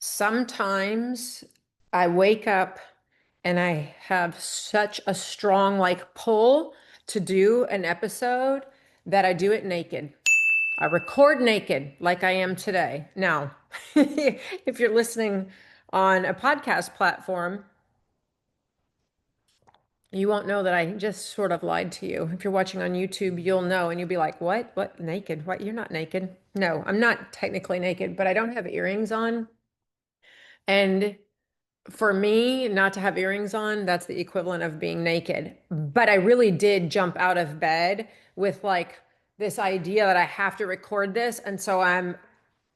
Sometimes I wake up and I have such a strong pull to do an episode that I do it naked. I record naked like I am today. Now, if you're listening on a podcast platform, you won't know that I just sort of lied to you. If you're watching on YouTube, you'll know and you'll be like, "What? What? Naked? What? You're not naked." No, I'm not technically naked, but I don't have earrings on. And for me, not to have earrings on, that's the equivalent of being naked. But I really did jump out of bed with this idea that I have to record this. And so I'm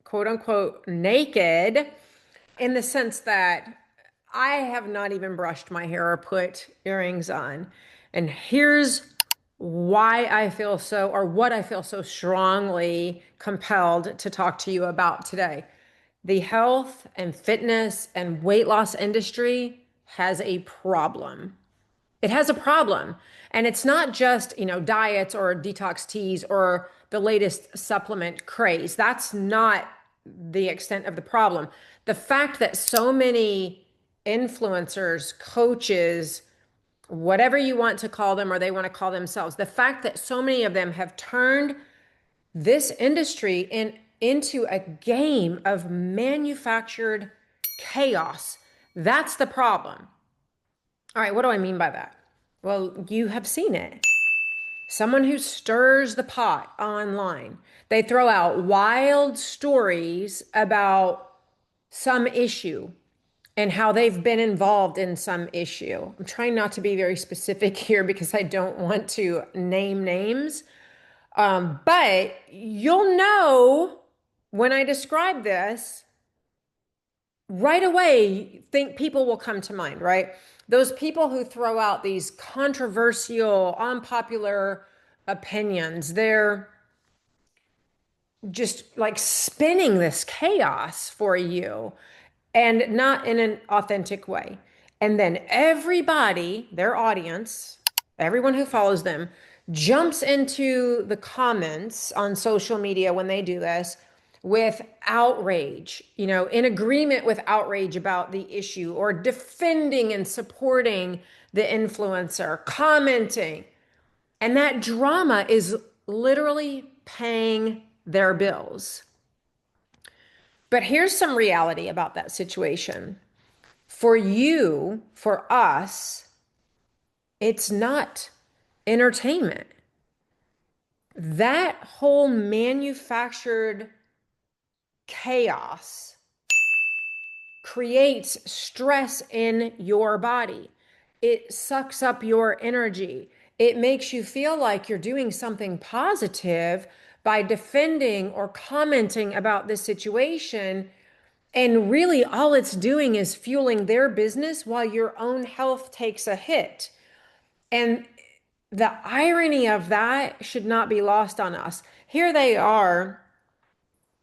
quote unquote naked in the sense that I have not even brushed my hair or put earrings on. And here's why I feel so, or what I feel so strongly compelled to talk to you about today. The health and fitness and weight loss industry has a problem. It has a problem. And it's not just, diets or detox teas or the latest supplement craze. That's not the extent of the problem. The fact that so many influencers, coaches, whatever you want to call them or they want to call themselves, the fact that so many of them have turned this industry into a game of manufactured chaos. That's the problem. All right, what do I mean by that? Well, you have seen it. Someone who stirs the pot online. They throw out wild stories about some issue and how they've been involved in some issue. I'm trying not to be very specific here because I don't want to name names. But you'll know when I describe this, right away, think people will come to mind, right? Those people who throw out these controversial, unpopular opinions, they're just like spinning this chaos for you and not in an authentic way. And then everybody, their audience, everyone who follows them, jumps into the comments on social media when they do this with outrage, in agreement with outrage about the issue or defending and supporting the influencer, commenting. And that drama is literally paying their bills. But here's some reality about that situation. For you, for us, it's not entertainment. That whole manufactured chaos creates stress in your body. It sucks up your energy. It makes you feel like you're doing something positive by defending or commenting about this situation. And really, all it's doing is fueling their business while your own health takes a hit. And the irony of that should not be lost on us. Here they are,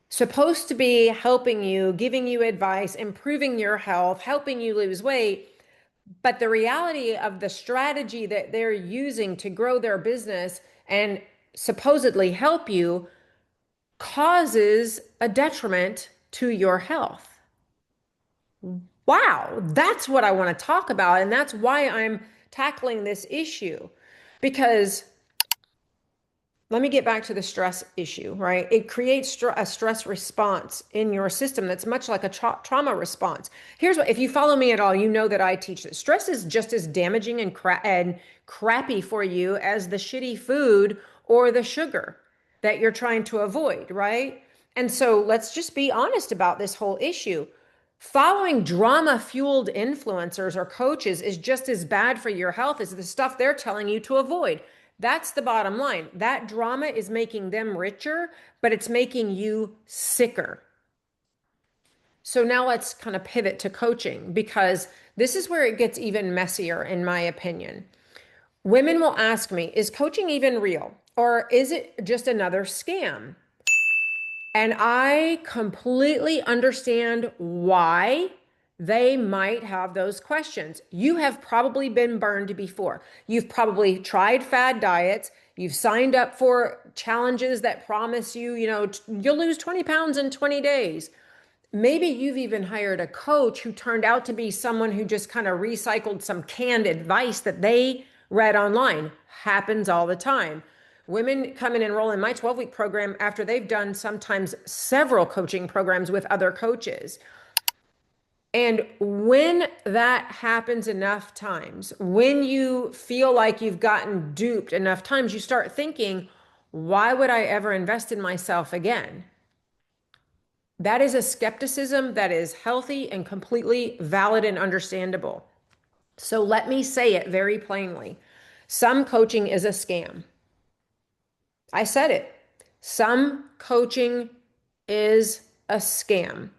supposed to be helping you, giving you advice, improving your health, helping you lose weight. But the reality of the strategy that they're using to grow their business and supposedly help you causes a detriment to your health. Wow, that's what I want to talk about. And that's why I'm tackling this issue. Because let me get back to the stress issue, right? It creates a stress response in your system that's much like a trauma response. Here's what, if you follow me at all, you know that I teach that stress is just as damaging and crappy for you as the shitty food or the sugar that you're trying to avoid, right? And so let's just be honest about this whole issue. Following drama-fueled influencers or coaches is just as bad for your health as the stuff they're telling you to avoid. That's the bottom line. That drama is making them richer, but it's making you sicker. So now let's kind of pivot to coaching because this is where it gets even messier, in my opinion. Women will ask me, is coaching even real? Or is it just another scam? And I completely understand why they might have those questions. You have probably been burned before. You've probably tried fad diets. You've signed up for challenges that promise you, you'll lose 20 pounds in 20 days. Maybe you've even hired a coach who turned out to be someone who just kind of recycled some canned advice that they read online. Happens all the time. Women come and enroll in my 12-week program after they've done sometimes several coaching programs with other coaches. And when that happens enough times, when you feel like you've gotten duped enough times, you start thinking, why would I ever invest in myself again? That is a skepticism that is healthy and completely valid and understandable. So let me say it very plainly. Some coaching is a scam. I said it. Some coaching is a scam.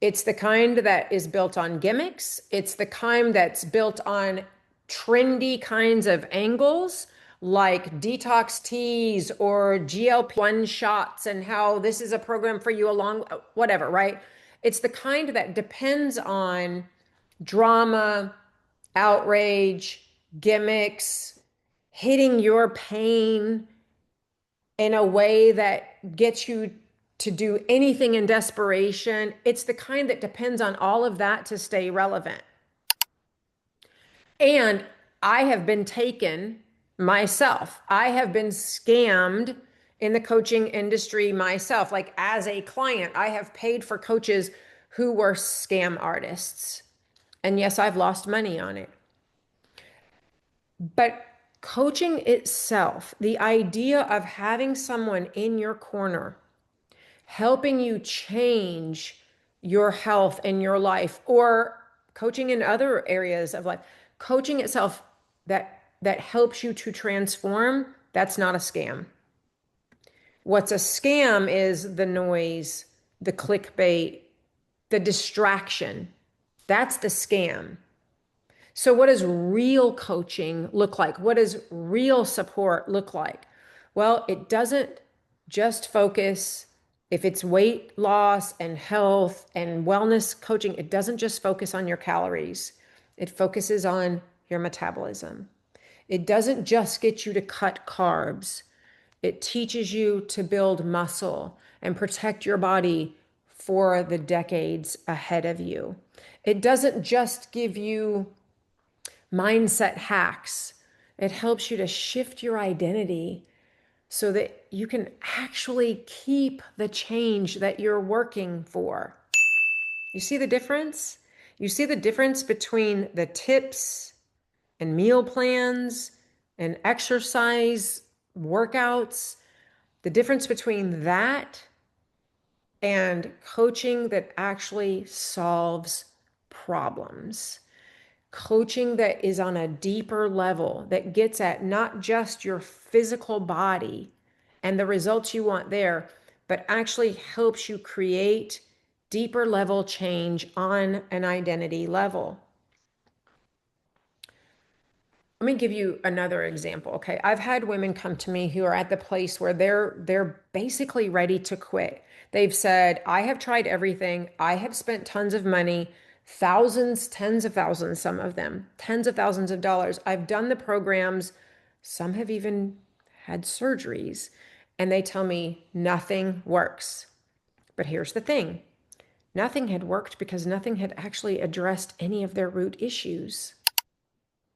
It's the kind that is built on gimmicks. It's the kind that's built on trendy kinds of angles like detox teas or GLP-1 shots and how this is a program for you along, whatever, right? It's the kind that depends on drama, outrage, gimmicks, hitting your pain in a way that gets you to do anything in desperation. It's the kind that depends on all of that to stay relevant. And I have been taken myself. I have been scammed in the coaching industry myself. Like as a client, I have paid for coaches who were scam artists. And yes, I've lost money on it. But coaching itself, the idea of having someone in your corner helping you change your health and your life, or coaching in other areas of life, coaching itself that helps you to transform, that's not a scam. What's a scam is the noise, the clickbait, the distraction. That's the scam. So what does real coaching look like? What does real support look like? Well, it doesn't just focus, if it's weight loss and health and wellness coaching, it doesn't just focus on your calories. It focuses on your metabolism. It doesn't just get you to cut carbs. It teaches you to build muscle and protect your body for the decades ahead of you. It doesn't just give you mindset hacks. It helps you to shift your identity so that you can actually keep the change that you're working for. You see the difference? You see the difference between the tips and meal plans and exercise workouts, the difference between that and coaching that actually solves problems. Coaching that is on a deeper level, that gets at not just your physical body and the results you want there, but actually helps you create deeper level change on an identity level. Let me give you another example. Okay. I've had women come to me who are at the place where they're basically ready to quit. They've said, I have tried everything. I have spent tons of money, thousands, tens of thousands, some of them, tens of thousands of dollars. I've done the programs. Some have even had surgeries, and they tell me nothing works. But here's the thing. Nothing had worked because nothing had actually addressed any of their root issues.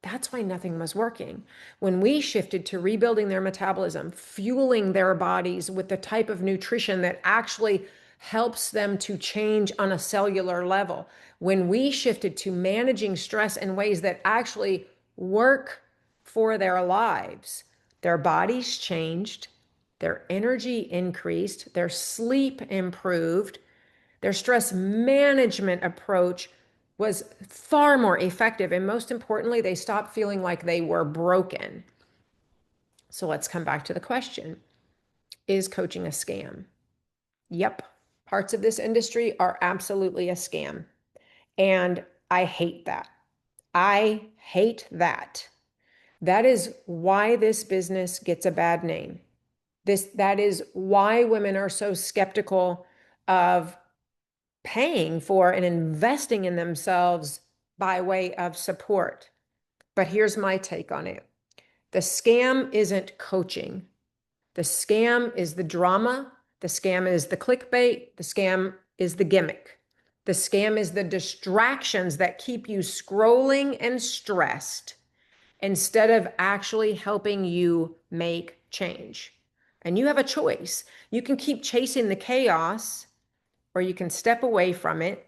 That's why nothing was working. When we shifted to rebuilding their metabolism, fueling their bodies with the type of nutrition that actually helps them to change on a cellular level, when we shifted to managing stress in ways that actually work for their lives, their bodies changed, their energy increased, their sleep improved, their stress management approach was far more effective. And most importantly, they stopped feeling like they were broken. So let's come back to the question. Is coaching a scam? Yep. Parts of this industry are absolutely a scam. And I hate that. I hate that. That is why this business gets a bad name. That is why women are so skeptical of paying for and investing in themselves by way of support. But here's my take on it. The scam isn't coaching. The scam is the drama. The scam is the clickbait. The scam is the gimmick. The scam is the distractions that keep you scrolling and stressed instead of actually helping you make change. And you have a choice. You can keep chasing the chaos, or you can step away from it.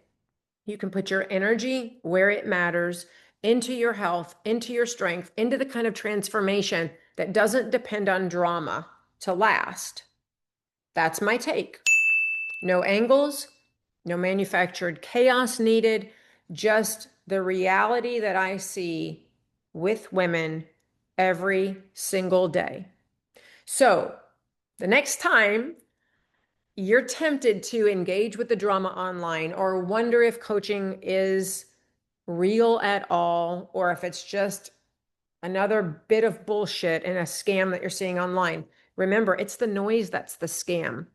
You can put your energy where it matters, into your health, into your strength, into the kind of transformation that doesn't depend on drama to last. That's my take. No angles, no manufactured chaos needed, just the reality that I see with women every single day. So, the next time you're tempted to engage with the drama online or wonder if coaching is real at all or if it's just another bit of bullshit and a scam that you're seeing online, remember, it's the noise that's the scam.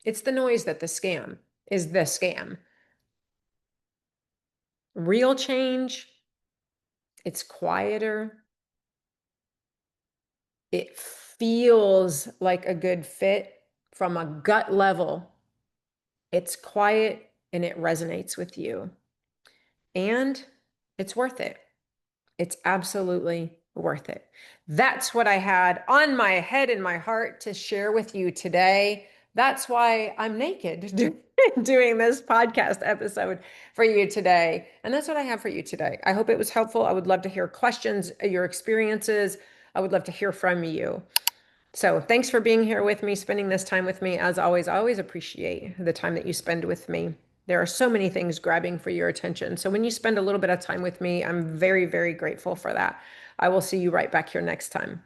It's the noise that the scam is the scam. Real change, it's quieter. It feels like a good fit from a gut level. It's quiet and it resonates with you. And it's worth it. It's absolutely worth it. That's what I had on my head and my heart to share with you today. That's why I'm naked doing this podcast episode for you today. And that's what I have for you today. I hope it was helpful. I would love to hear questions, your experiences. I would love to hear from you. So thanks for being here with me, spending this time with me. As always, I always appreciate the time that you spend with me. There are so many things grabbing for your attention. So when you spend a little bit of time with me, I'm very, very grateful for that. I will see you right back here next time.